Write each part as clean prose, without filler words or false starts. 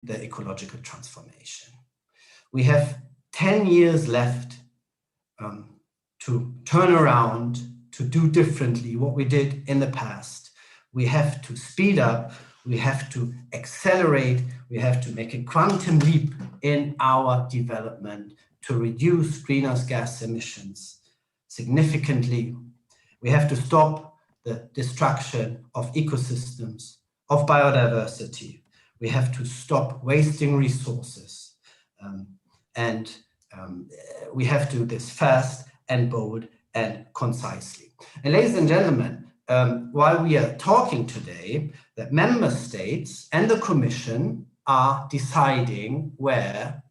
the ecological transformation. We have 10 years left to turn around, to do differently what we did in the past. We have to speed up, we have to accelerate, we have to make a quantum leap in our development to reduce greenhouse gas emissions significantly. We have to stop the destruction of ecosystems, of biodiversity. We have to stop wasting resources. We have to do this fast and bold and concisely. And ladies and gentlemen, while we are talking today, that member states and the Commission are deciding where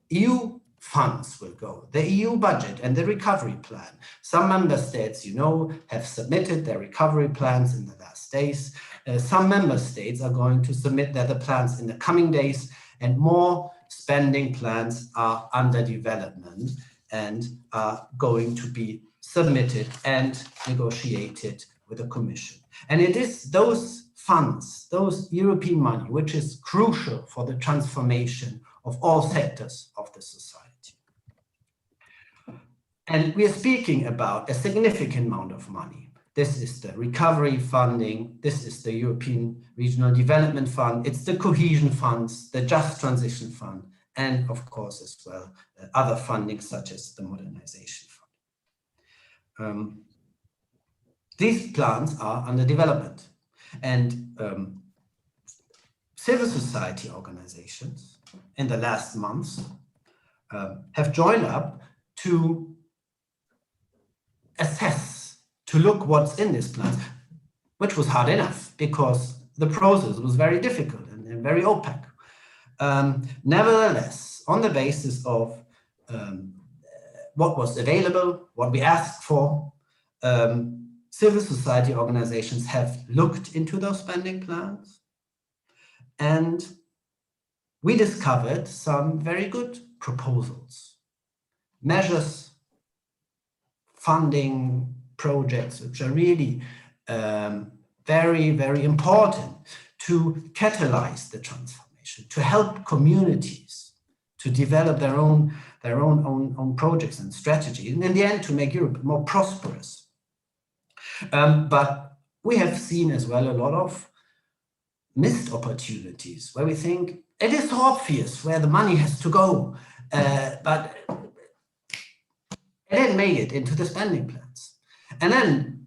EU funds will go, the EU budget and the recovery plan. Some member states, you know, have submitted their recovery plans in the last days. Some member states are going to submit their plans in the coming days, and more spending plans are under development and are going to be submitted and negotiated with the Commission. And it is those funds, those European money, which is crucial for the transformation of all sectors of the society. And we are speaking about a significant amount of money. This is the recovery funding, this is the European Regional Development Fund, it's the cohesion funds, the Just Transition Fund, and of course as well other funding such as the Modernization Fund. These plans are under development, and civil society organizations in the last months have joined up to assess, to look what's in these plans, which was hard enough because the process was very difficult and very opaque. Nevertheless, on the basis of what was available, what we asked for, civil society organizations have looked into those spending plans, and we discovered some very good proposals, measures, funding projects, which are really very, very important to catalyze the transformation, to help communities to develop their own projects and strategies, and in the end to make Europe more prosperous. But we have seen as well a lot of missed opportunities where we think it is so obvious where the money has to go, but it didn't make it into the spending plans. And then,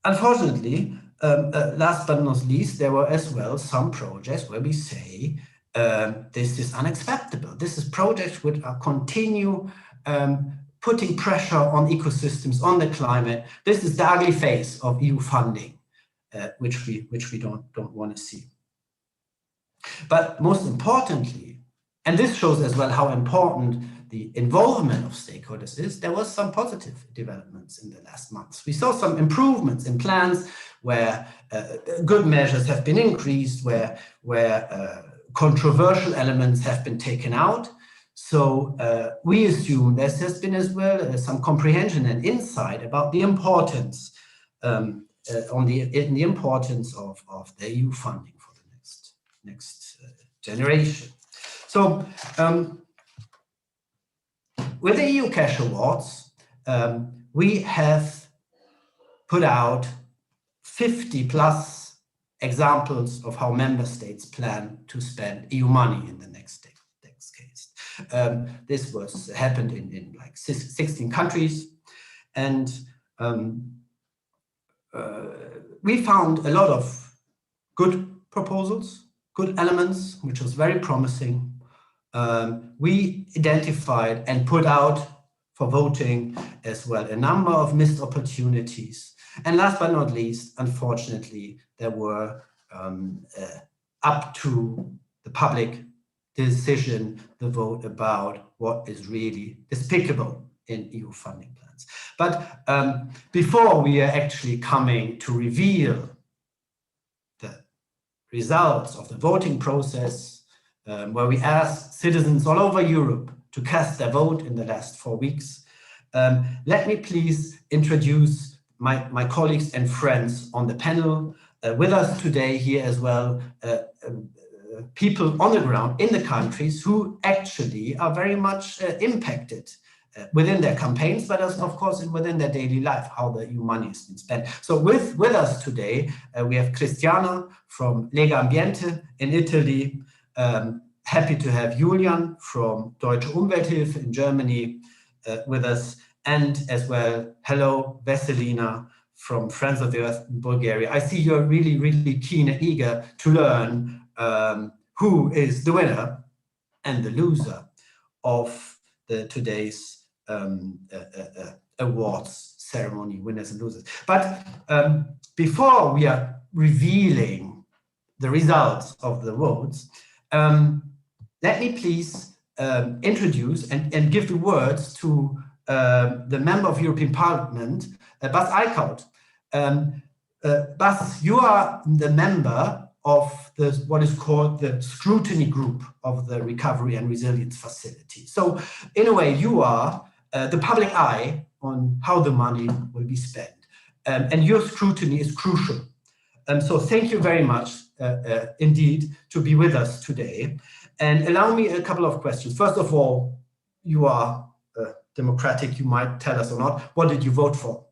unfortunately, last but not least, there were as well some projects where we say this is unacceptable. This is projects which are continue putting pressure on ecosystems, on the climate. This is the ugly face of EU funding, which we don't want to see. But most importantly, and this shows as well how important the involvement of stakeholders is, there was some positive developments in the last months. We saw some improvements in plans where good measures have been increased, where controversial elements have been taken out. So we assume there has been as well some comprehension and insight about the importance in the importance of the EU funding for the next generation. So with the EU Cash Awards, we have put out 50 plus examples of how member states plan to spend EU money in the next decade. This happened in like 16 countries, and we found a lot of good proposals, good elements, which was very promising. We identified and put out for voting as well a number of missed opportunities. And last but not least, unfortunately, there were up to the public decision, the vote about what is really despicable in EU funding plans. But before we are actually coming to reveal the results of the voting process, where we asked citizens all over Europe to cast their vote in the last 4 weeks, let me please introduce my colleagues and friends on the panel with us today here as well. people on the ground in the countries who actually are very much impacted within their campaigns, but as, of course, within their daily life, how the EU money has been spent. So with us today, we have Cristiana from Lega Ambiente in Italy. Happy to have Julian from Deutsche Umwelthilfe in Germany with us, and as well, hello, Veselina from Friends of the Earth in Bulgaria. I see you're really, really keen and eager to learn who is the winner and the loser of today's awards ceremony, winners and losers. But before we are revealing the results of the votes, let me please introduce and give the words to the member of European Parliament, Bas Eickhout. Bas, you are the member of what is called the scrutiny group of the Recovery and Resilience Facility. So in a way, you are the public eye on how the money will be spent. And your scrutiny is crucial. So thank you very much indeed to be with us today. And allow me a couple of questions. First of all, you are democratic, you might tell us or not. What did you vote for?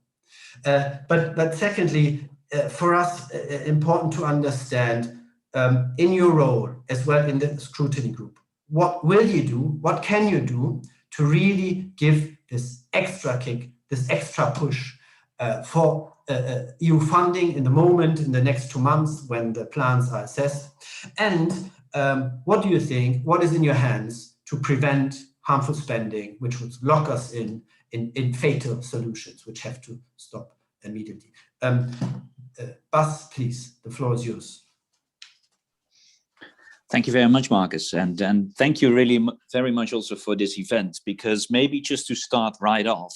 But secondly, for us, important to understand in your role as well in the scrutiny group, what will you do, what can you do to really give this extra kick, this extra push for EU funding in the moment, in the next 2 months when the plans are assessed? And what do you think, what is in your hands to prevent harmful spending, which would lock us in fatal solutions, which have to stop immediately? Bas, please, the floor is yours. Thank you very much, Marcus, and thank you really very much also for this event, because maybe just to start right off,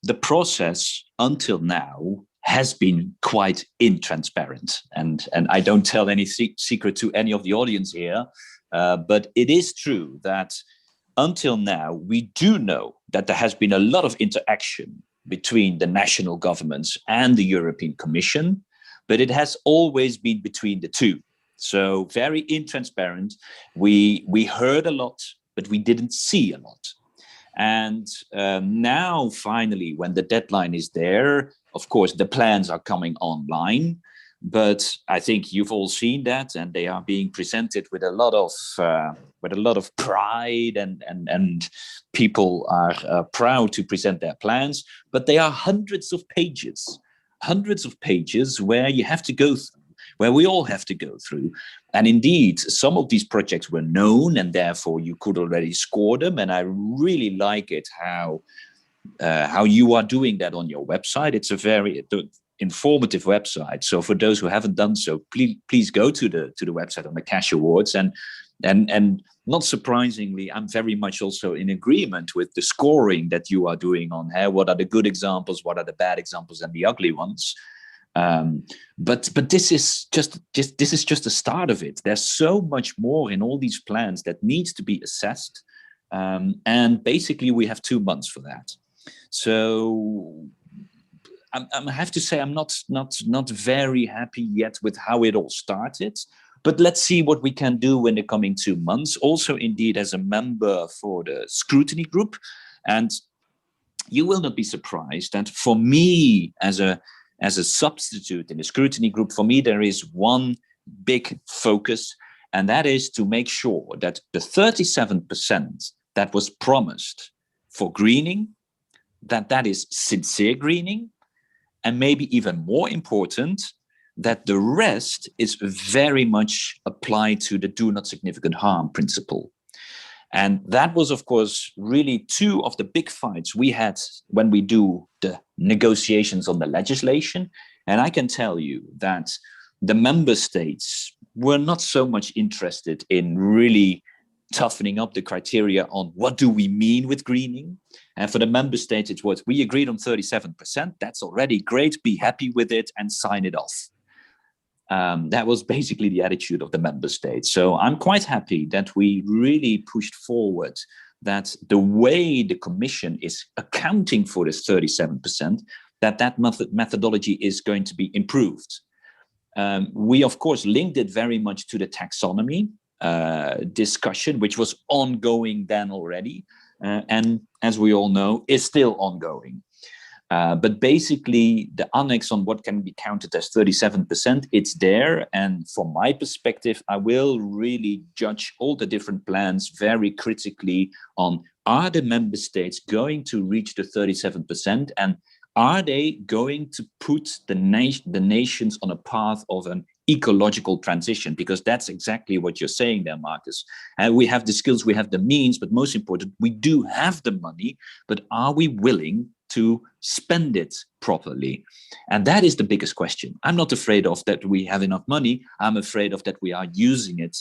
the process until now has been quite intransparent, and I don't tell any secret to any of the audience here, but it is true that until now we do know that there has been a lot of interaction between the national governments and the European Commission, but it has always been between the two. So very intransparent. We heard a lot, but we didn't see a lot. And now, finally, when the deadline is there, of course, the plans are coming online. But I think you've all seen that, and they are being presented with a lot of pride, and people are proud to present their plans. But they are hundreds of pages where you have to go through, where we all have to go through. And indeed, some of these projects were known, and therefore you could already score them. And I really like it how you are doing that on your website. It's a very informative website. So for those who haven't done so, please go to the website on the Cash Awards. And not surprisingly, I'm very much also in agreement with the scoring that you are doing on here. What are the good examples? What are the bad examples and the ugly ones? But this is just the start of it. There's so much more in all these plans that needs to be assessed, and basically we have 2 months for that. So I have to say I'm not very happy yet with how it all started. But let's see what we can do in the coming 2 months. Also, indeed, as a member for the scrutiny group, and you will not be surprised that for me as a substitute in the scrutiny group, for me, there is one big focus, and that is to make sure that the 37% that was promised for greening, that is sincere greening, and maybe even more important, that the rest is very much applied to the do not significant harm principle. And that was, of course, really 2 of the big fights we had when we do the negotiations on the legislation. And I can tell you that the member states were not so much interested in really toughening up the criteria on what do we mean with greening. And for the member states, it was, we agreed on 37%. That's already great. Be happy with it and sign it off. That was basically the attitude of the member states. So I'm quite happy that we really pushed forward that the way the Commission is accounting for this 37%, that methodology is going to be improved. We, of course, linked it very much to the taxonomy. discussion, which was ongoing then already, and as we all know, is still ongoing. But basically, the annex on what can be counted as 37%, it's there. And from my perspective, I will really judge all the different plans very critically on, are the member states going to reach the 37%? And are they going to put the nations on a path of an ecological transition? Because that's exactly what you're saying there, Marcus. And we have the skills, we have the means, but most important, we do have the money, but are we willing to spend it properly? And that is the biggest question. I'm not afraid of that we have enough money. I'm afraid of that we are using it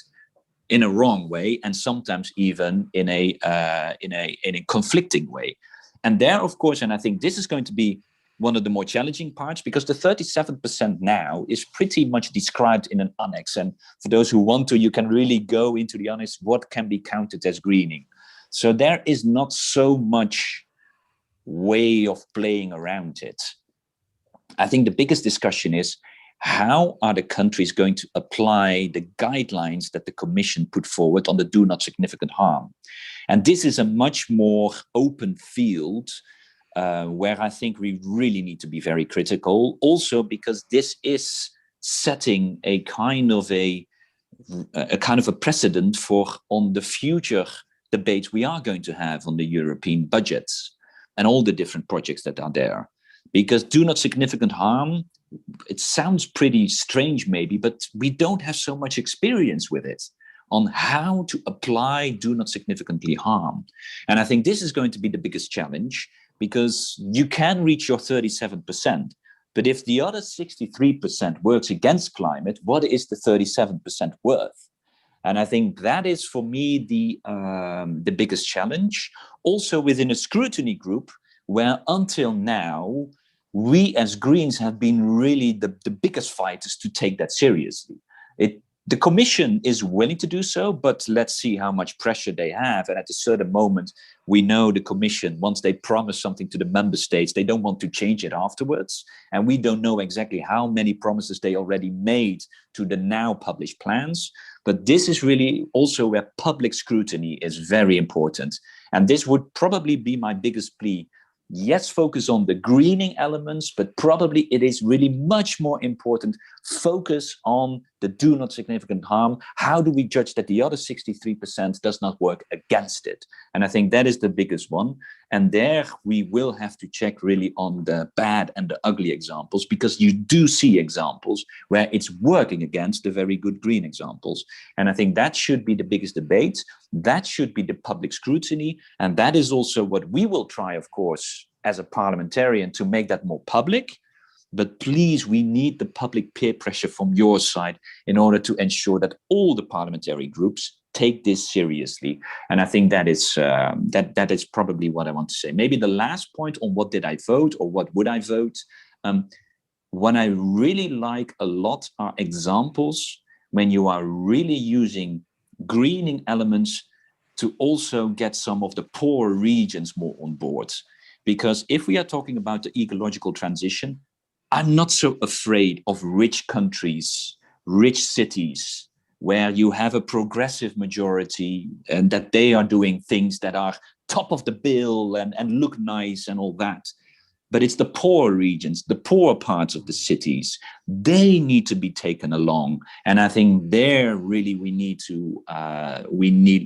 in a wrong way, and sometimes even in a conflicting way. And there, of course, and I think this is going to be one of the more challenging parts, because the 37% now is pretty much described in an annex. And for those who want to, you can really go into the annex, what can be counted as greening. So there is not so much way of playing around it. I think the biggest discussion is, how are the countries going to apply the guidelines that the Commission put forward on the do not significant harm? And this is a much more open field where I think we really need to be very critical, also because this is setting a kind of a precedent for on the future debates we are going to have on the European budgets and all the different projects that are there. Because do not significant harm, it sounds pretty strange maybe, but we don't have so much experience with it on how to apply do not significantly harm. And I think this is going to be the biggest challenge, because you can reach your 37%, but if the other 63% works against climate, what is the 37% worth? And I think that is, for me, the biggest challenge. Also within a scrutiny group, where until now, we as Greens have been really the biggest fighters to take that seriously. The Commission is willing to do so, but let's see how much pressure they have. And at a certain moment, we know the Commission, once they promise something to the member states, they don't want to change it afterwards. And we don't know exactly how many promises they already made to the now published plans. But this is really also where public scrutiny is very important. And this would probably be my biggest plea. Yes, focus on the greening elements, but probably it is really much more important. Focus on the do not significant harm. How do we judge that the other 63% does not work against it? And I think that is the biggest one. And there we will have to check really on the bad and the ugly examples, because you do see examples where it's working against the very good green examples. And I think that should be the biggest debate. That should be the public scrutiny. And that is also what we will try, of course, as a parliamentarian, to make that more public. But please, we need the public peer pressure from your side in order to ensure that all the parliamentary groups take this seriously. And I think that is that is probably what I want to say. Maybe the last point on what did I vote or what would I vote. What I really like a lot are examples when you are really using greening elements to also get some of the poor regions more on board. Because if we are talking about the ecological transition, I'm not so afraid of rich countries, rich cities, where you have a progressive majority and that they are doing things that are top of the bill and look nice and all that. But it's the poor regions, the poor parts of the cities, they need to be taken along. And I think there really we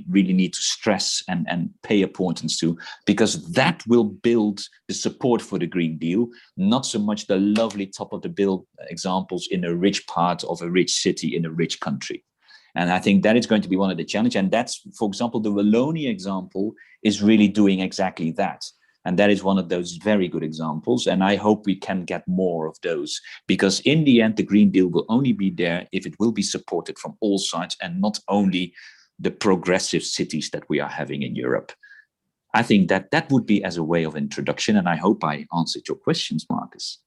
really need to stress and pay importance to, because that will build the support for the Green Deal, not so much the lovely top of the bill examples in a rich part of a rich city in a rich country. And I think that is going to be one of the challenges. And that's, for example, the Wallonia example is really doing exactly that. And that is one of those very good examples. And I hope we can get more of those, because in the end, the Green Deal will only be there if it will be supported from all sides and not only the progressive cities that we are having in Europe. I think that that would be as a way of introduction. And I hope I answered your questions, Marcus.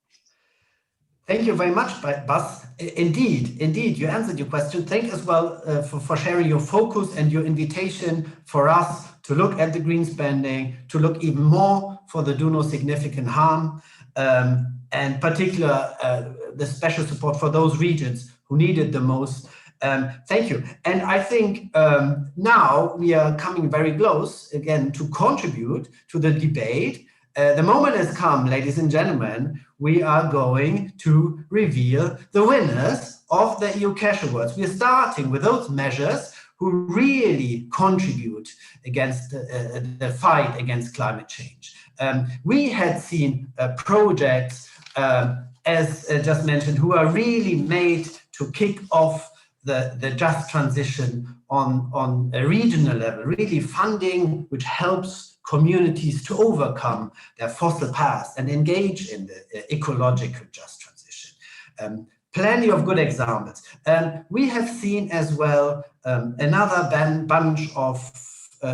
Thank you very much, Bas. Indeed, you answered your question. Thank you as well for sharing your focus and your invitation for us to look at the green spending, to look even more for the do no significant harm, and particular the special support for those regions who need it the most. Thank you. And I think now we are coming very close again to contribute to the debate. The moment has come, ladies and gentlemen, we are going to reveal the winners of the EU Cash Awards. We're starting with those measures who really contribute against the fight against climate change. We had seen projects, as just mentioned, who are really made to kick off the just transition on a regional level, really funding which helps communities to overcome their fossil past and engage in the ecological just transition. Plenty of good examples. We have seen as well another bunch of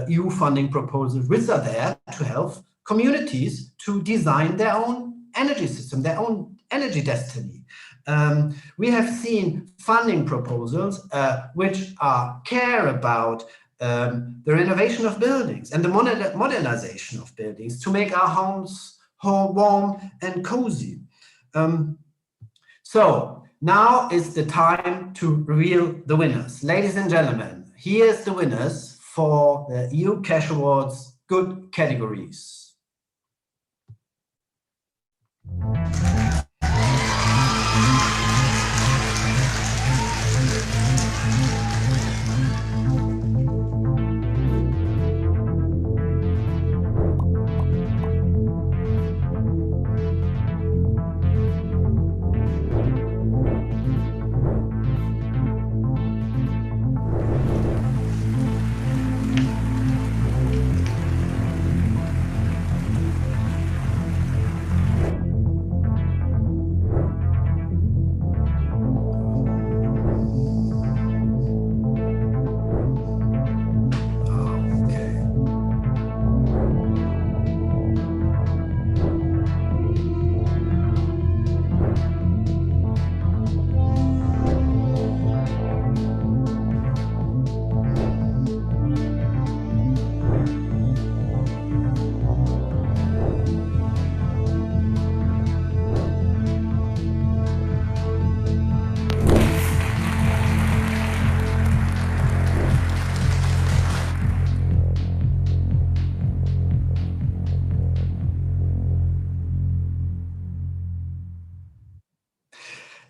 EU funding proposals which are there to help communities to design their own energy system, their own energy destiny. We have seen funding proposals which care about the renovation of buildings and the modernization of buildings to make our homes warm and cozy. So now is the time to reveal the winners. Ladies and gentlemen, here's the winners for the EU Cash Awards good categories.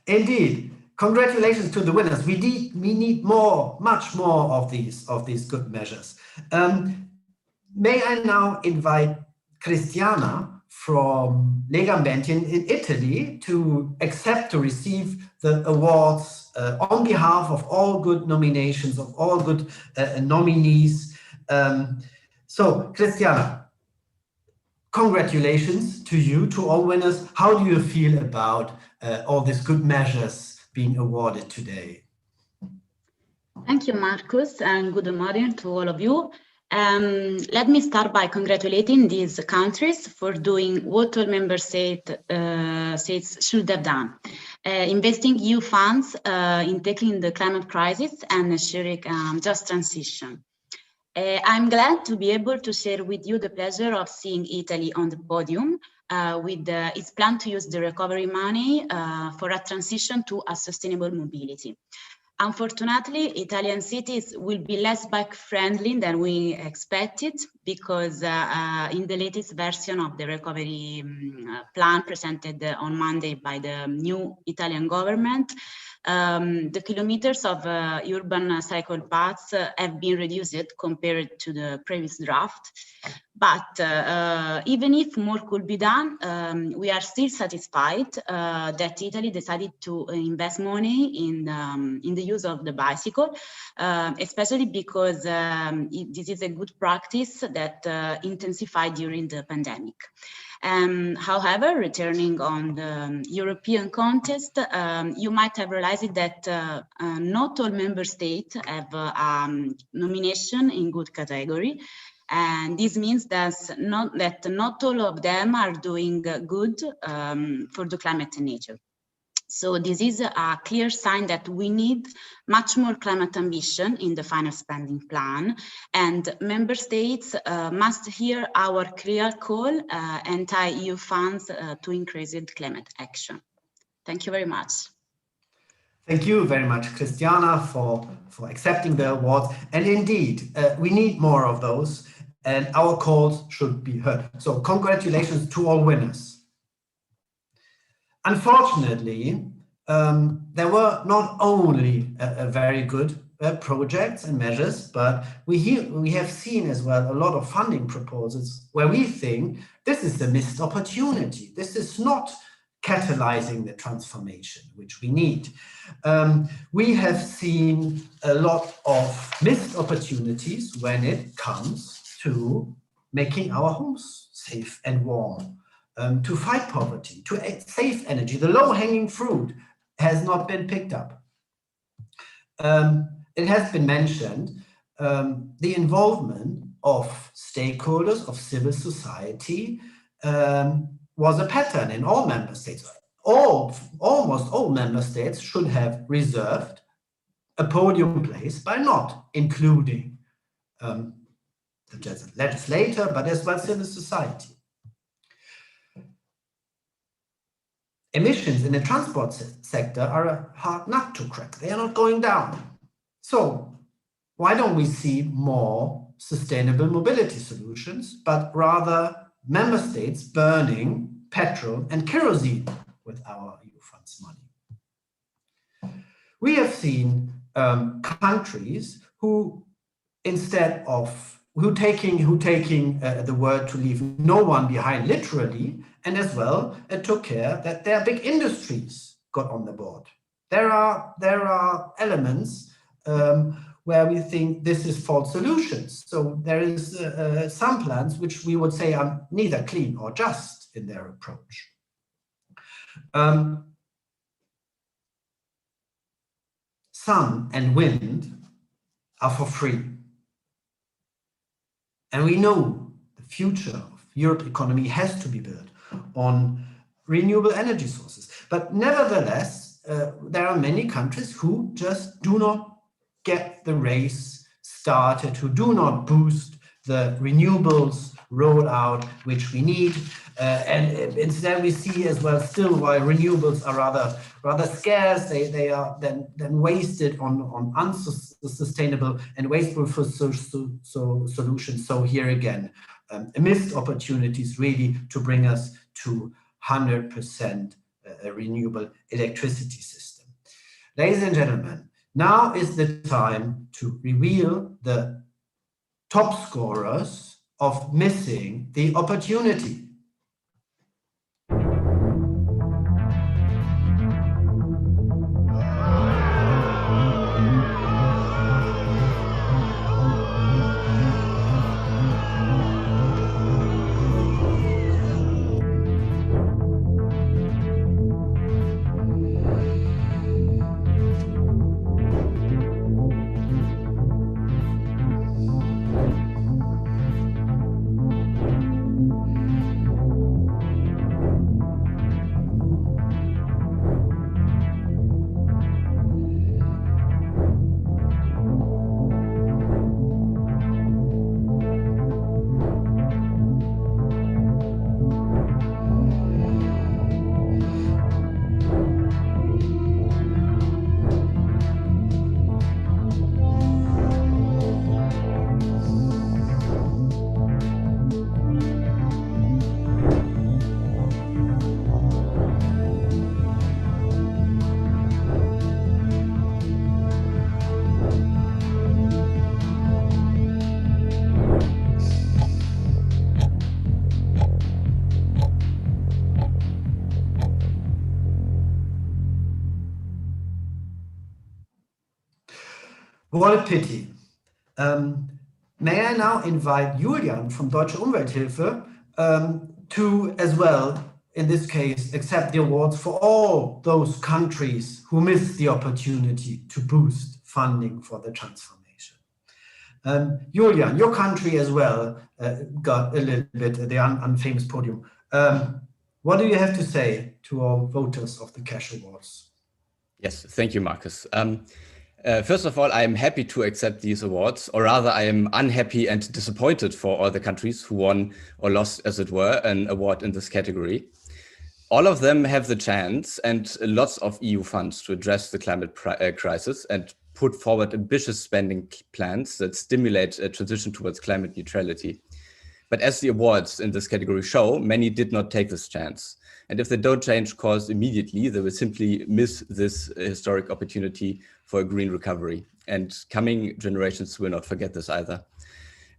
Indeed, congratulations to the winners. We need much more of these good measures. May I now invite Cristiana from Legambiente in Italy to receive the awards on behalf of all good nominations, of all good nominees. So, Cristiana, congratulations to you, to all winners. How do you feel about all these good measures being awarded today? Thank you, Marcus, and good morning to all of you. Let me start by congratulating these countries for doing what all member states should have done, investing EU funds in tackling the climate crisis and ensuring just transition. I'm glad to be able to share with you the pleasure of seeing Italy on the podium with its plan to use the recovery money for a transition to a sustainable mobility. Unfortunately, Italian cities will be less bike-friendly than we expected because in the latest version of the recovery plan presented on Monday by the new Italian government, the kilometers of urban cycle paths have been reduced compared to the previous draft. But even if more could be done, we are still satisfied that Italy decided to invest money in the use of the bicycle, especially because this is a good practice that intensified during the pandemic. However, returning on the European context, you might have realized that not all member states have nomination in good category. And this means that not all of them are doing good for the climate and nature. So this is a clear sign that we need much more climate ambition in the final spending plan, and member states must hear our clear call and tie EU funds to increase climate action. Thank you very much. Thank you very much, Christiana, for accepting the awards. And indeed, we need more of those, and our calls should be heard. So congratulations to all winners. Unfortunately, there were not only a very good projects and measures, but we have seen as well a lot of funding proposals where we think this is the missed opportunity. This is not catalyzing the transformation which we need. We have seen a lot of missed opportunities when it comes to making our homes safe and warm, to fight poverty, to save energy. The low-hanging fruit has not been picked up. It has been mentioned, the involvement of stakeholders, of civil society, was a pattern in all member states. Almost all member states should have reserved a podium place by not including the legislator, but as well civil society. Emissions in the transport sector are a hard nut to crack. They are not going down. So why don't we see more sustainable mobility solutions, but rather member states burning petrol and kerosene with our EU funds money? We have seen countries who, instead of taking the word to leave no one behind literally, and as well took care that their big industries got on the board. There are elements where we think this is false solutions. So there is some plans which we would say are neither clean or just in their approach. Sun and wind are for free. And we know the future of Europe's economy has to be built on renewable energy sources. But nevertheless, there are many countries who just do not get the race started, who do not boost the renewables rollout which we need, and instead we see as well still while renewables are rather scarce, they are then wasted on unsustainable and wasteful solutions. So here again, a missed opportunities really to bring us to 100% renewable electricity system. Ladies and gentlemen, now is the time to reveal the top scorers of missing the opportunity. What a pity. May I now invite Julian from Deutsche Umwelthilfe to, as well, in this case, accept the awards for all those countries who missed the opportunity to boost funding for the transformation. Julian, your country as well got a little bit the unfamous podium. What do you have to say to all voters of the Cash Awards? Yes, thank you, Marcus. First of all, I am happy to accept these awards, or rather I am unhappy and disappointed for all the countries who won or lost, as it were, an award in this category. All of them have the chance and lots of EU funds to address the climate crisis and put forward ambitious spending plans that stimulate a transition towards climate neutrality. But as the awards in this category show, many did not take this chance. And if they don't change course immediately, they will simply miss this historic opportunity for a green recovery. And coming generations will not forget this either.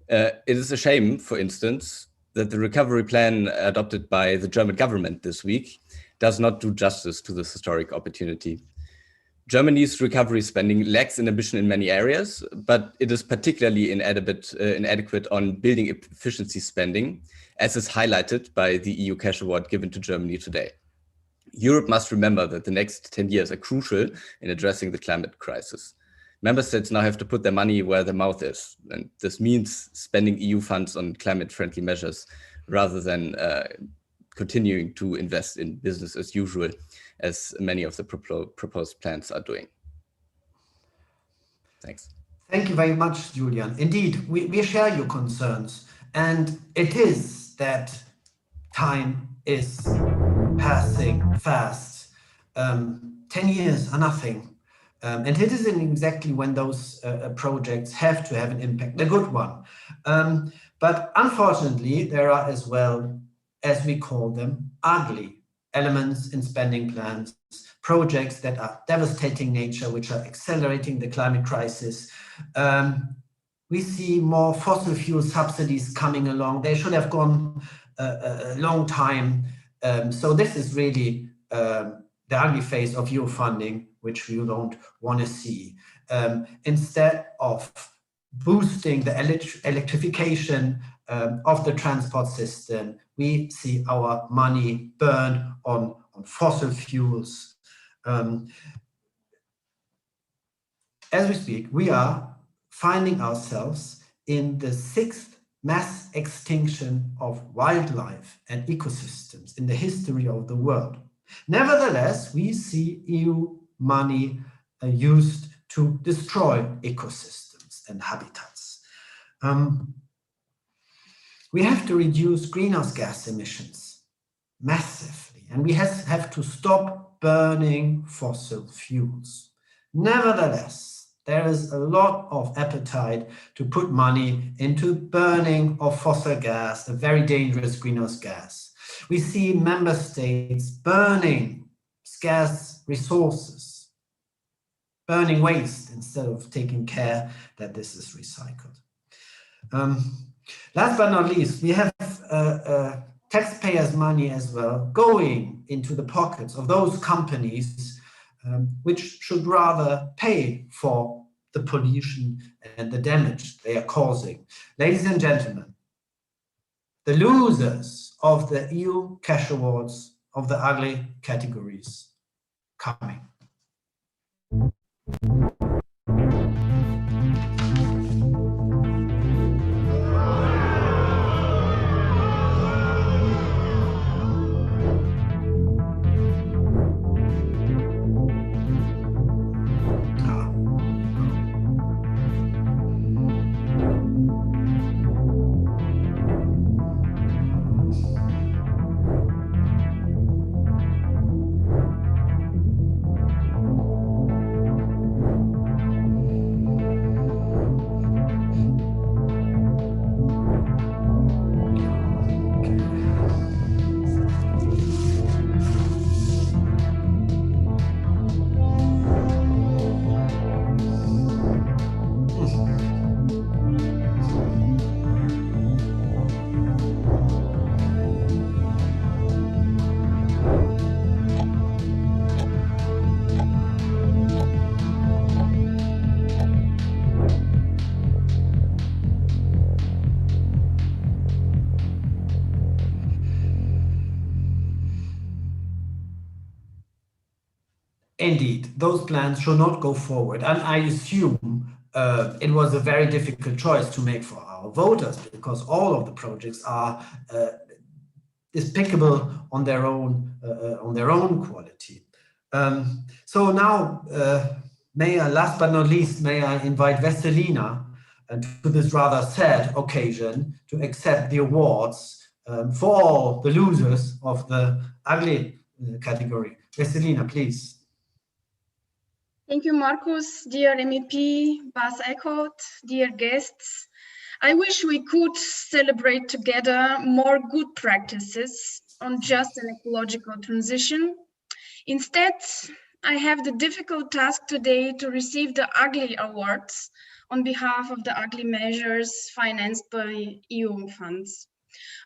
It is a shame, for instance, that the recovery plan adopted by the German government this week does not do justice to this historic opportunity. Germany's recovery spending lacks in ambition in many areas, but it is particularly inadequate on building efficiency spending, as is highlighted by the EU Cash Award given to Germany today. Europe must remember that the next 10 years are crucial in addressing the climate crisis. Member states now have to put their money where their mouth is, and this means spending EU funds on climate-friendly measures rather than continuing to invest in business as usual, as many of the proposed plans are doing. Thanks. Thank you very much, Julian. Indeed, we share your concerns, and it is that time is passing fast. 10 years are nothing. And it isn't exactly when those projects have to have an impact, a good one. But unfortunately, there are as well, as we call them, ugly elements in spending plans, projects that are devastating nature, which are accelerating the climate crisis. We see more fossil fuel subsidies coming along. They should have gone a long time. So this is really the ugly face of EU funding, which we don't want to see. Instead of boosting the electrification of the transport system, we see our money burned on fossil fuels. As we speak, we are finding ourselves in the 6th mass extinction of wildlife and ecosystems in the history of the world. Nevertheless, we see EU money used to destroy ecosystems and habitats. We have to reduce greenhouse gas emissions massively, and we have to stop burning fossil fuels. Nevertheless, there is a lot of appetite to put money into burning of fossil gas, a very dangerous greenhouse gas. We see member states burning scarce resources, burning waste instead of taking care that this is recycled. Last but not least, we have taxpayers' money as well going into the pockets of those companies which should rather pay for the pollution and the damage they are causing. Ladies and gentlemen, the losers of the EU Cash Awards of the ugly categories coming. Indeed, those plans should not go forward. And I assume it was a very difficult choice to make for our voters, because all of the projects are despicable on their own quality. So now, last but not least, may I invite Vesselina to this rather sad occasion to accept the awards for all the losers of the ugly category. Veselina, please. Thank you, Markus, dear MEP, Bas Eickhout, dear guests. I wish we could celebrate together more good practices on just and ecological transition. Instead, I have the difficult task today to receive the ugly awards on behalf of the ugly measures financed by EU funds.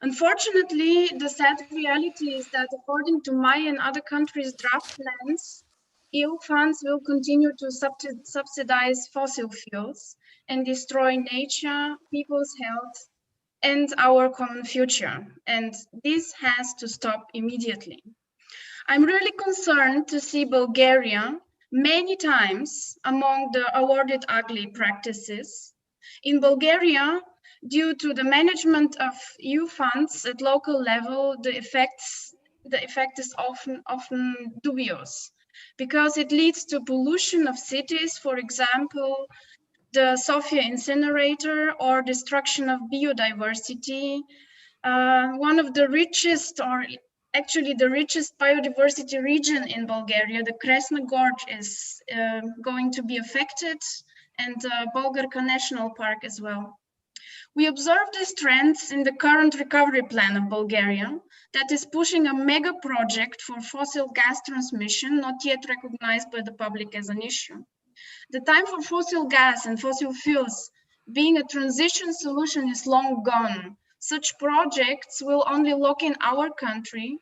Unfortunately, the sad reality is that according to my and other countries' draft plans, EU funds will continue to subsidize fossil fuels and destroy nature, people's health, and our common future. And this has to stop immediately. I'm really concerned to see Bulgaria many times among the awarded ugly practices. In Bulgaria, due to the management of EU funds at local level, the effect is often dubious, because it leads to pollution of cities, for example, the Sofia incinerator, or destruction of biodiversity. One of the richest, or actually the richest biodiversity region in Bulgaria, the Kresna Gorge, is going to be affected, and Bulgarka National Park as well. We observe these trends in the current recovery plan of Bulgaria that is pushing a mega project for fossil gas transmission, not yet recognized by the public as an issue. The time for fossil gas and fossil fuels being a transition solution is long gone. Such projects will only lock in our country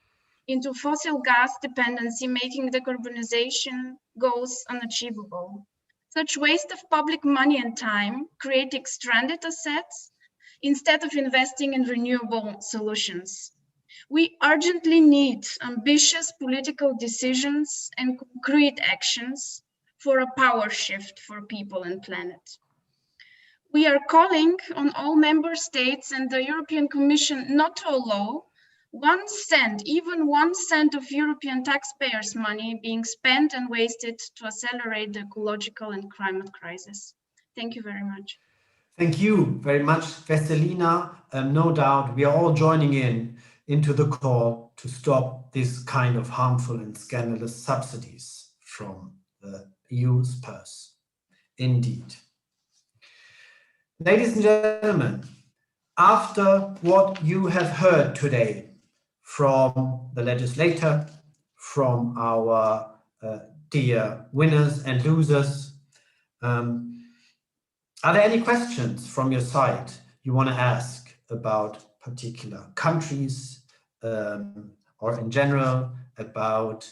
into fossil gas dependency, making decarbonization goals unachievable. Such waste of public money and time, creating stranded assets instead of investing in renewable solutions. We urgently need ambitious political decisions and concrete actions for a power shift for people and planet. We are calling on all member states and the European Commission not to allow 1 cent, even 1 cent of European taxpayers' money being spent and wasted to accelerate the ecological and climate crisis. Thank you very much. Thank you very much, Veselina. No doubt we are all joining into the call to stop this kind of harmful and scandalous subsidies from the EU's purse. Indeed. Ladies and gentlemen, after what you have heard today from the legislator, from our dear winners and losers, are there any questions from your side you want to ask about particular countries or in general about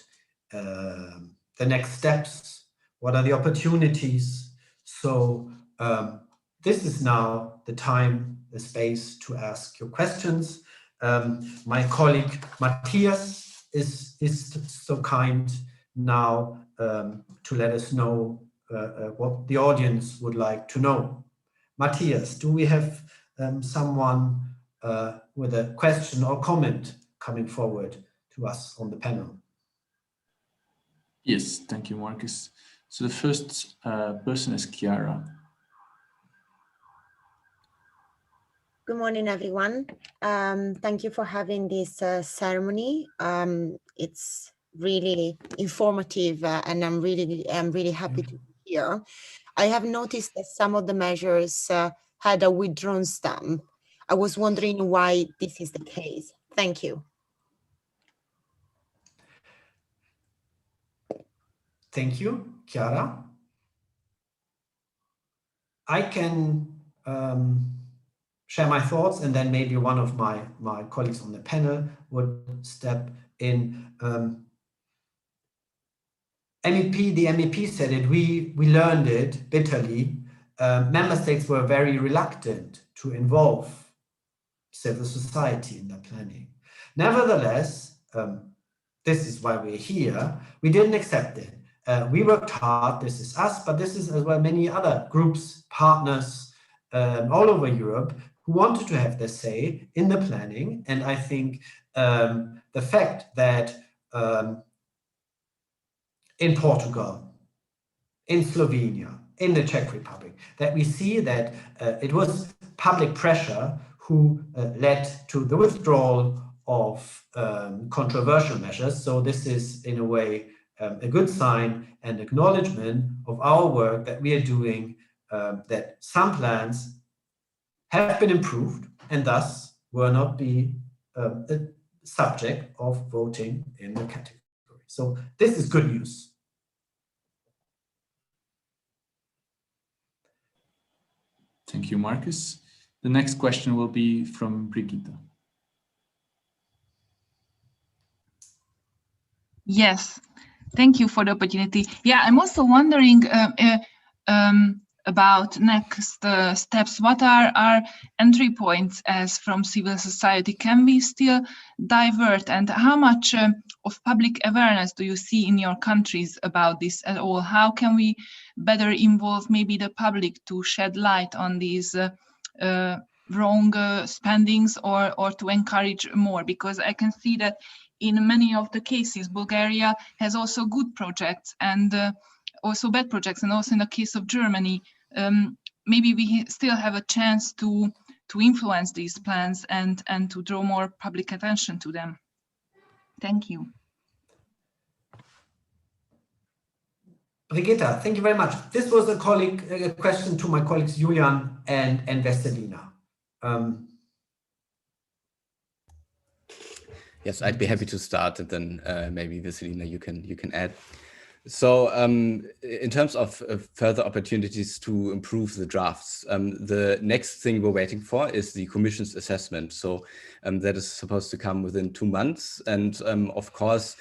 the next steps? What are the opportunities? So this is now the time, the space to ask your questions. My colleague Matthias is so kind now to let us know what the audience would like to know. Matthias, do we have someone with a question or comment coming forward to us on the panel? Yes, thank you, Markus. So the first person is Chiara. Good morning, everyone. Thank you for having this ceremony. It's really informative, and I'm really happy to be here. I have noticed that some of the measures had a withdrawn stamp. I was wondering why this is the case. Thank you. Thank you, Chiara. I can share my thoughts, and then maybe one of my colleagues on the panel would step in. The MEP said it, we learned it bitterly. Member states were very reluctant to involve civil society in their planning. Nevertheless, this is why we're here, we didn't accept it. We worked hard, this is us, but this is as well many other groups, partners all over Europe who wanted to have their say in the planning. And I think the fact that in Portugal, in Slovenia, in the Czech Republic, that we see that it was public pressure who led to the withdrawal of controversial measures. So this is, in a way, a good sign and acknowledgement of our work that we are doing, that some plans have been improved and thus will not be a subject of voting in the category. So this is good news. Thank you, Marcus. The next question will be from Brigitte. Yes, thank you for the opportunity. Yeah, I'm also wondering about next steps. What are our entry points as from civil society? Can we still divert, and how much of public awareness do you see in your countries about this at all? How can we better involve maybe the public to shed light on these wrong spendings, or to encourage more? Because I can see that in many of the cases, Bulgaria has also good projects and also bad projects, and also in the case of Germany, maybe we still have a chance to influence these plans and to draw more public attention to them. Thank you. Brigitte, thank you very much. This was a question to my colleagues Julian and Vesselina. Yes, I'd be happy to start, and then maybe Vesselina, you can add. So in terms of further opportunities to improve the drafts, the next thing we're waiting for is the Commission's assessment. So that is supposed to come within 2 months. And of course,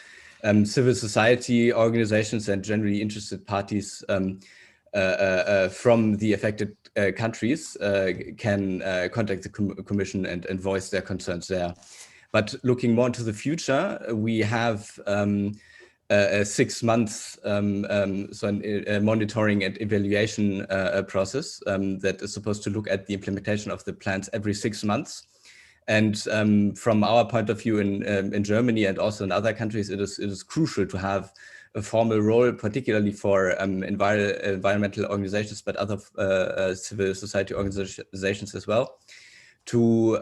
civil society organizations and generally interested parties from the affected countries can contact the Commission and voice their concerns there. But looking more into the future, we have a 6 months monitoring and evaluation process that is supposed to look at the implementation of the plans every 6 months. And from our point of view in Germany and also in other countries, it is crucial to have a formal role, particularly for environmental organizations, but other civil society organizations as well, to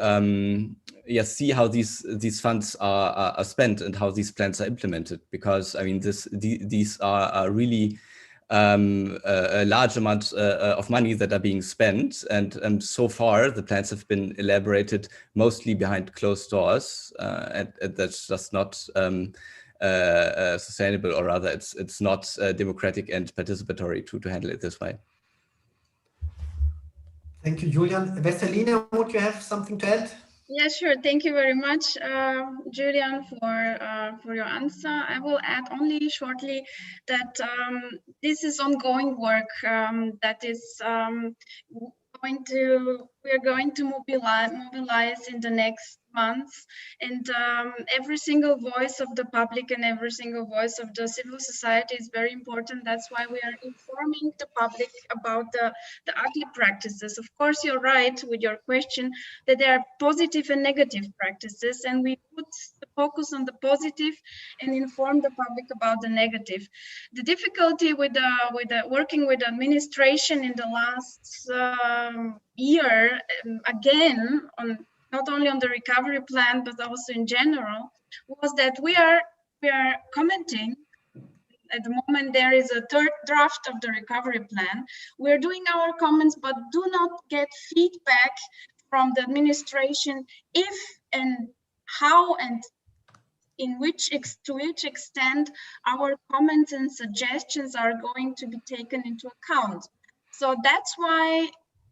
see how these funds are spent and how these plans are implemented. Because I mean, these are really a large amount of money that are being spent, and so far the plans have been elaborated mostly behind closed doors, and that's just not sustainable, or rather, it's not democratic and participatory to handle it this way. Thank you, Julian. Vesselina, would you have something to add? Yeah, sure. Thank you very much, Julian, for your answer. I will add only shortly that this is ongoing work that is we're going to mobilize in the next months, and every single voice of the public and every single voice of the civil society is very important. That's why we are informing the public about the ugly practices. Of course, you're right with your question that there are positive and negative practices, and we put the focus on the positive and inform the public about the negative. The difficulty with working with administration in the last year, again, not only on the recovery plan, but also in general, was that we are commenting. At the moment, there is a third draft of the recovery plan. We're doing our comments, but do not get feedback from the administration if and how and to which extent our comments and suggestions are going to be taken into account. So that's why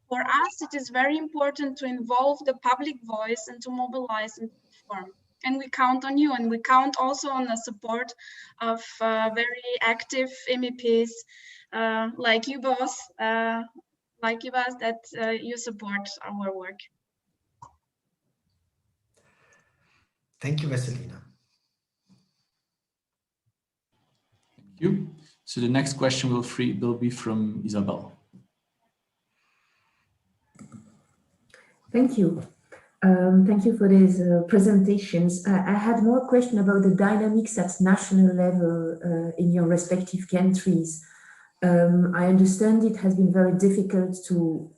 for us, it is very important to involve the public voice and to mobilize and inform. And we count on you, and we count also on the support of very active MEPs like you, boss, that you support our work. Thank you, Vesselina. Thank you. So the next question will be from Isabel. Thank you. Thank you for these presentations. I had more question about the dynamics at national level in your respective countries. I understand it has been very difficult to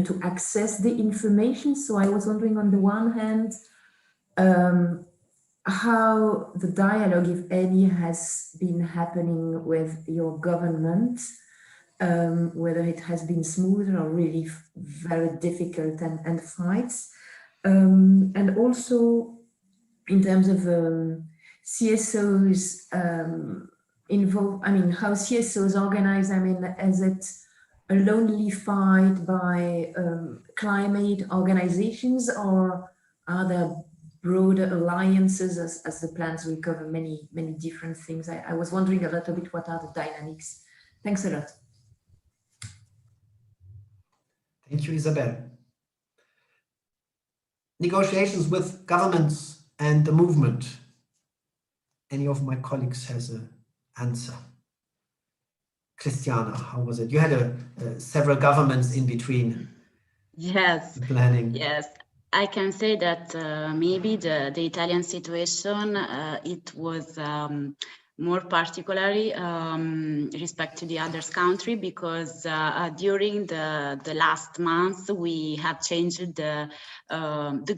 to access the information. So I was wondering, on the one hand, how the dialogue, if any, has been happening with your government, whether it has been smooth or really very difficult and fights. And also in terms of CSOs involved, I mean, how CSOs organize, I mean, is it a lonely fight by climate organizations, or are there broader alliances as the plans will cover many different things? I was wondering a little bit, what are the dynamics? Thanks a lot. Thank you, Isabel. Negotiations with governments and the movement. Any of my colleagues has an answer? Christiana, how was it? You had several governments in between. Yes. Planning. Yes. I can say that maybe the Italian situation, it was more particularly respect to the other country, because during the last month we have changed the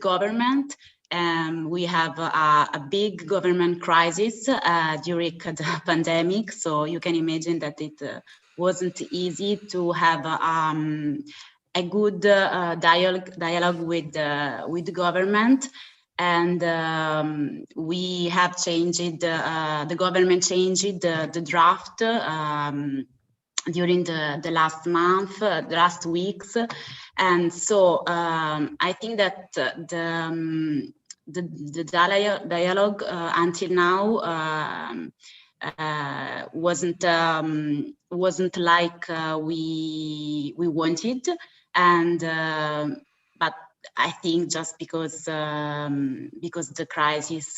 government, and we have a big government crisis during the pandemic. So you can imagine that it wasn't easy to have a good dialogue with the government. And we have changed, the government changed the draft during the last month, the last weeks. And so I think that the dialogue until now wasn't like we wanted. And but I think just because the crisis.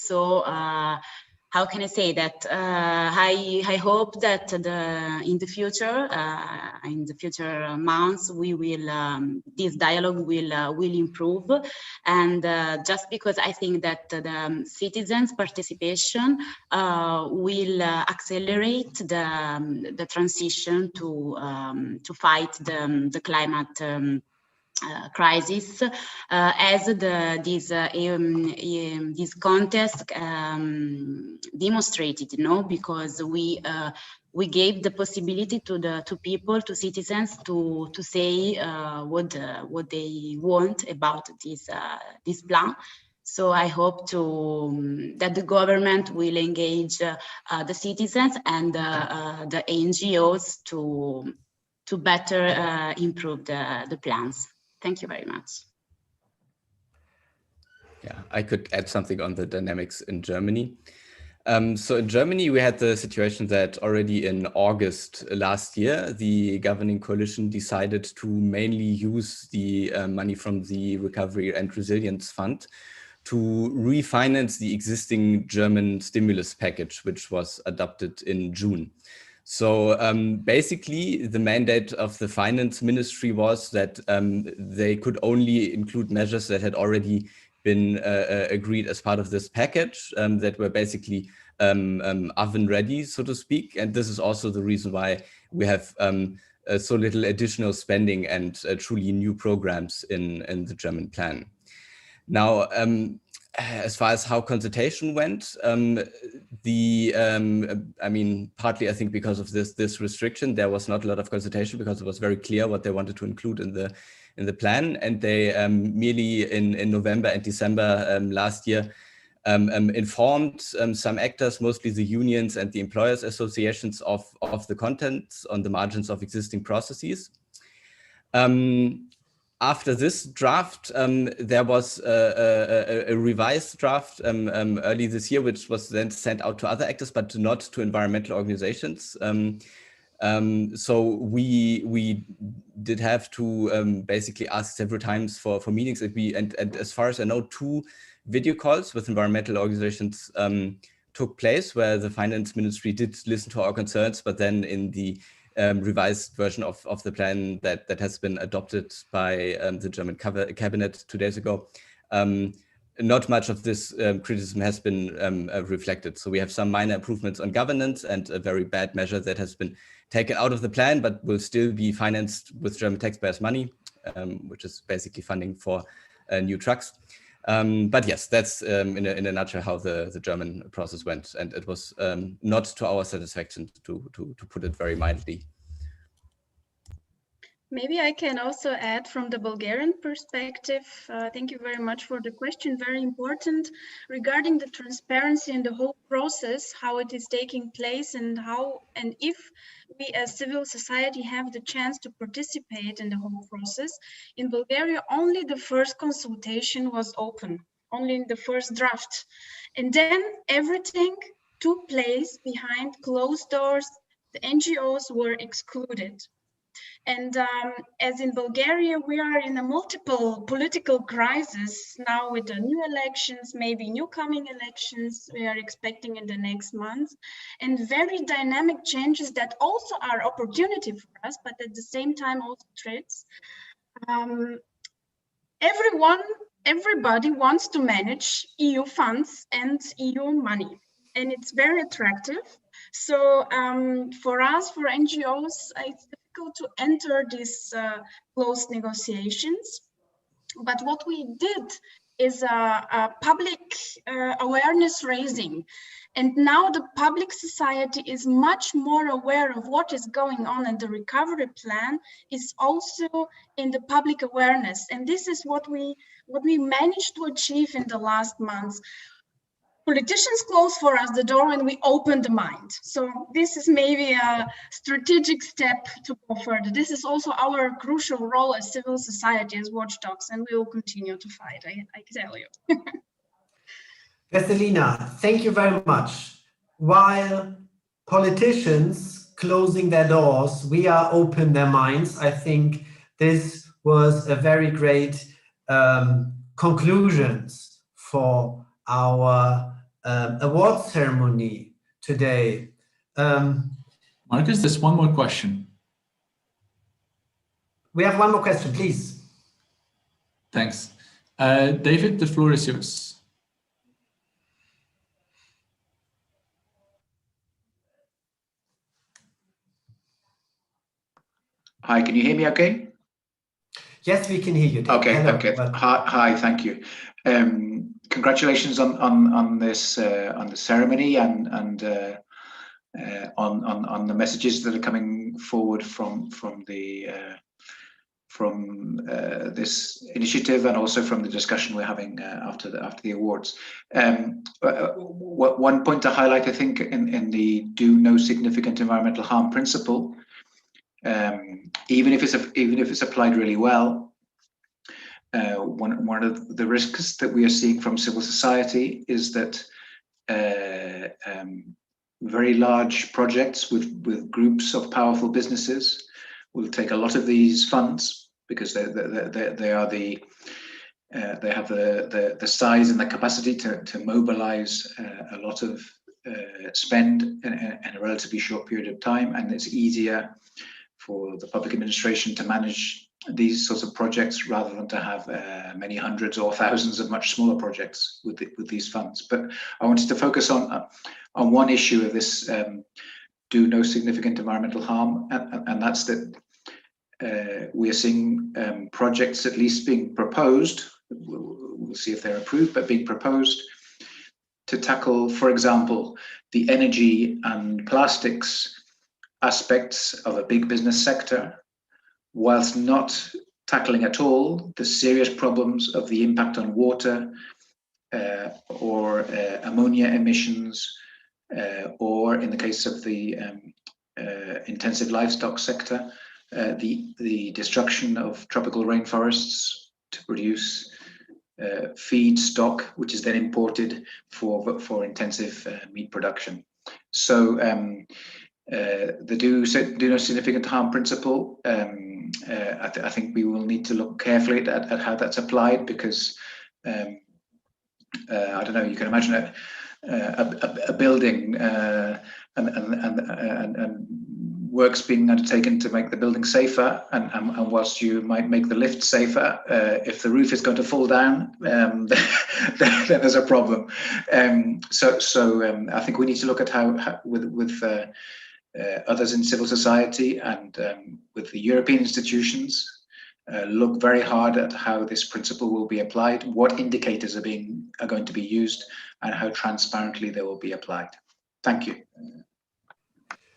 So how can I say that? I hope that in the future months we will this dialogue will improve, and just because I think that the citizens' participation will accelerate the transition to fight the climate crisis, as this contest demonstrated, because we gave the possibility to people, to citizens, to say what they want about this plan. So I hope that the government will engage the citizens and the NGOs to better improve the plans. Thank you very much. Yeah, I could add something on the dynamics in Germany. So in Germany, we had the situation that already in August last year, the governing coalition decided to mainly use the money from the Recovery and Resilience Fund to refinance the existing German stimulus package, which was adopted in June. So basically, the mandate of the finance ministry was that they could only include measures that had already been agreed as part of this package, that were basically oven ready, so to speak. And this is also the reason why we have so little additional spending and truly new programs in the German plan. Now, as far as how consultation went, I mean, partly I think because of this restriction, there was not a lot of consultation because it was very clear what they wanted to include in the plan, and they merely in November and December last year informed some actors, mostly the unions and the employers associations, of the contents on the margins of existing processes. After this draft, there was a revised draft early this year, which was then sent out to other actors, but not to environmental organizations. So we did have to basically ask several times for meetings. And as far as I know, 2 video calls with environmental organizations took place, where the finance ministry did listen to our concerns, but then in the revised version of the plan that has been adopted by the German cabinet 2 days ago, not much of this criticism has been reflected. So we have some minor improvements on governance and a very bad measure that has been taken out of the plan, but will still be financed with German taxpayers' money, which is basically funding for new trucks. But yes, that's in a nutshell how the German process went, and it was not to our satisfaction, to put it very mildly. Maybe I can also add from the Bulgarian perspective. Thank you very much for the question. Very important regarding the transparency in the whole process, how it is taking place, and how and if we as civil society have the chance to participate in the whole process. In Bulgaria, only the first consultation was open, only in the first draft. And then everything took place behind closed doors. The NGOs were excluded. And as in Bulgaria, we are in a multiple political crisis now with the new elections, maybe new coming elections we are expecting in the next months, and very dynamic changes that also are opportunity for us, but at the same time also threats. Everybody wants to manage EU funds and EU money, and it's very attractive. So for us, for NGOs, it's difficult to enter these closed negotiations. But what we did is a public awareness raising. And now the public society is much more aware of what is going on, and the recovery plan is also in the public awareness. And this is what we managed to achieve in the last months. Politicians close for us the door when we open the mind. So this is maybe a strategic step to go further. This is also our crucial role as civil society, as watchdogs, and we will continue to fight, I tell you. Veselina, thank you very much. While politicians closing their doors, we are open their minds. I think this was a very great conclusions for our award ceremony today. Marcus, there's one more question. We have one more question, please. Thanks. David, the floor is yours. Hi, can you hear me okay? Yes, we can hear you. Okay, Hello, okay. but... Hi, thank you. Congratulations on this ceremony and on the messages that are coming forward from this initiative, and also from the discussion we're having after the awards. One point to highlight, I think, in the do no significant environmental harm principle, even if it's applied really well. One of the risks that we are seeing from civil society is that very large projects with groups of powerful businesses will take a lot of these funds because they have the size and the capacity to mobilize a lot of spend in a relatively short period of time, and it's easier for the public administration to manage these sorts of projects rather than to have many hundreds or thousands of much smaller projects with these funds. But I wanted to focus on one issue of this do no significant environmental harm, and that's that we are seeing projects at least being proposed, we'll see if they're approved, but being proposed to tackle, for example, the energy and plastics aspects of a big business sector, whilst not tackling at all the serious problems of the impact on water or ammonia emissions, or in the case of the intensive livestock sector, the destruction of tropical rainforests to produce feedstock, which is then imported for intensive meat production. So the do no significant harm principle, I think we will need to look carefully at how that's applied, because I don't know, you can imagine a building and works being undertaken to make the building safer, and whilst you might make the lift safer, if the roof is going to fall down, then there's a problem. So I think we need to look at how with others in civil society and with the European institutions, look very hard at how this principle will be applied, what indicators are going to be used, and how transparently they will be applied. Thank you.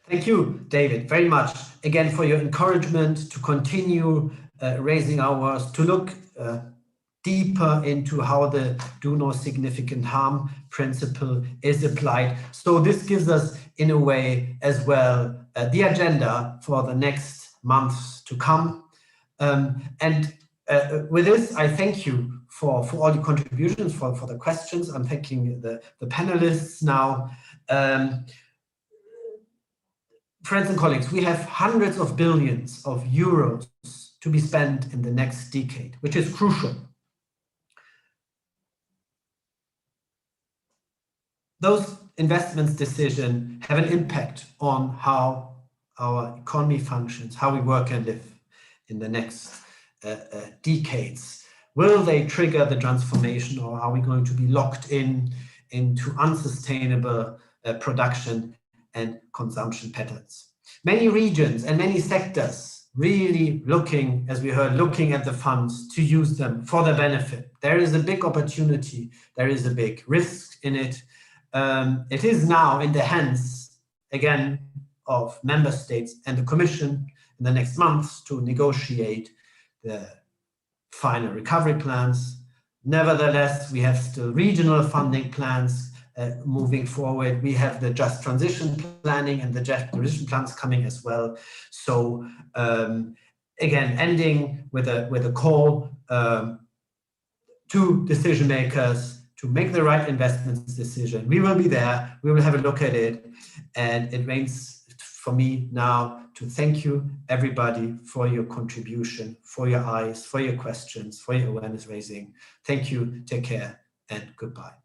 Thank you, David, very much again for your encouragement to continue raising our voice, to look deeper into how the do no significant harm principle is applied. So this gives us, in a way, as well, the agenda for the next months to come. With this, I thank you for all the contributions, for the questions. I'm thanking the panelists now. Friends and colleagues, we have hundreds of billions of euros to be spent in the next decade, which is crucial. Those investments decisions have an impact on how our economy functions, how we work and live in the next decades. Will they trigger the transformation, or are we going to be locked into unsustainable production and consumption patterns? Many regions and many sectors really looking, as we heard, looking at the funds to use them for their benefit. There is a big opportunity, there is a big risk in it. It is now in the hands, again, of member states and the Commission in the next months to negotiate the final recovery plans. Nevertheless, we have still regional funding plans moving forward. We have the just transition planning and the just transition plans coming as well. So again, ending with a call to decision makers to make the right investments decision. We will be there, we will have a look at it, and it remains for me now to thank you everybody for your contribution, for your eyes, for your questions, for your awareness raising. Thank you, take care, and goodbye.